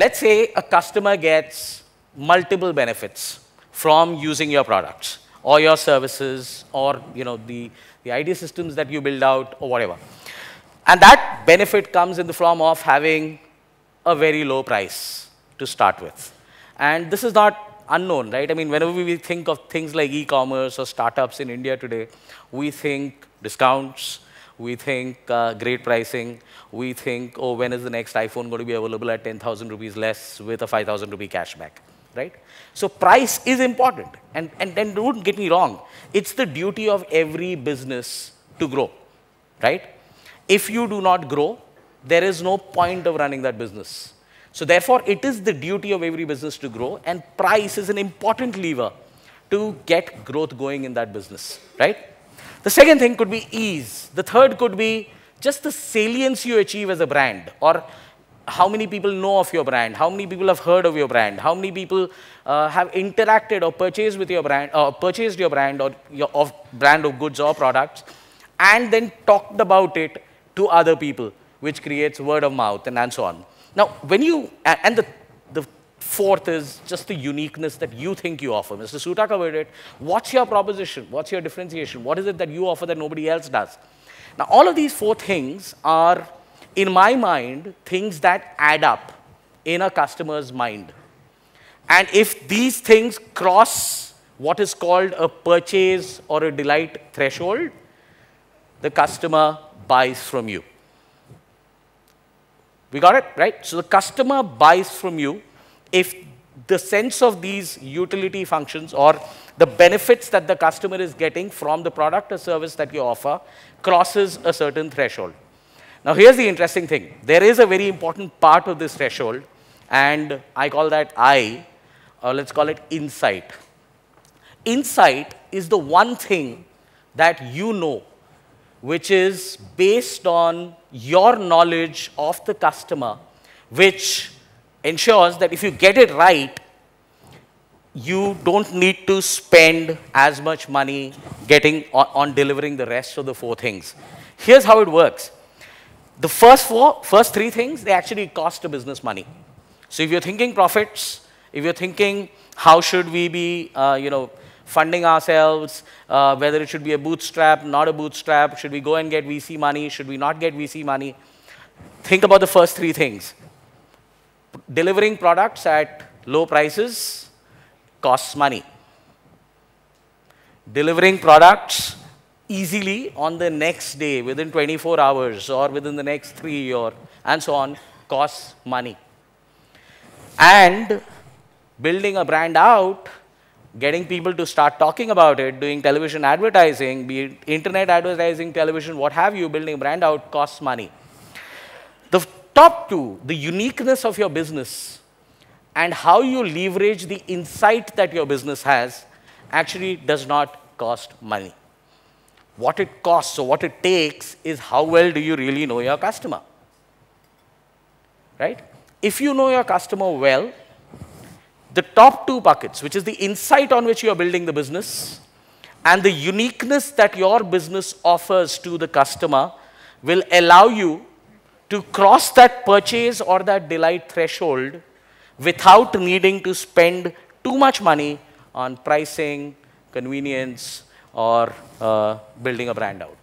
let's say a customer gets multiple benefits from using your products or your services or the IT systems that you build out or whatever. And that benefit comes in the form of having a very low price to start with. And this is not unknown, right? I mean, whenever we think of things like e-commerce or startups in India today, we think discounts, we think great pricing, we think, oh, when is the next iPhone going to be available at 10,000 rupees less with a 5,000 rupee cashback, right? So price is important. And don't get me wrong, it's the duty of every business to grow, right? If you do not grow, there is no point of running that business. So therefore, it is the duty of every business to grow, and price is an important lever to get growth going in that business, right? The second thing could be ease. The third could be just the salience you achieve as a brand, or how many people know of your brand, how many people have heard of your brand, how many people have interacted or purchased with your brand, or purchased your brand or your brand of goods or products, and then talked about it to other people, which creates word of mouth and so on. Now, when you, and the fourth is just the uniqueness that you think you offer. Mr. Soota covered it. What's your proposition? What's your differentiation? What is it that you offer that nobody else does? Now, all of these four things are, in my mind, things that add up in a customer's mind. And if these things cross what is called a purchase or a delight threshold, the customer buys from you. We got it, right? So the customer buys from you if the sense of these utility functions or the benefits that the customer is getting from the product or service that you offer crosses a certain threshold. Now, here's the interesting thing. There is a very important part of this threshold, and I call that I, or let's call it insight. Insight is the one thing that you know, which is based on your knowledge of the customer, which ensures that if you get it right, you don't need to spend as much money on delivering the rest of the four things. Here's how it works. The first three things, they actually cost a business money. So if you're thinking profits, if you're thinking how should we be, funding ourselves, whether it should be a bootstrap, not a bootstrap, should we go and get VC money, should we not get VC money, think about the first three things. Delivering products at low prices costs money. Delivering products easily on the next day, within 24 hours, or within the next 3 or and so on, costs money. And building a brand out, getting people to start talking about it, doing television advertising, be it internet advertising, television, what have you, building a brand out costs money. The top two, the uniqueness of your business and how you leverage the insight that your business has, actually does not cost money. What it costs or what it takes is how well do you really know your customer, right? If you know your customer well, the top two buckets, which is the insight on which you are building the business and the uniqueness that your business offers to the customer, will allow you to cross that purchase or that delight threshold without needing to spend too much money on pricing, convenience, or building a brand out.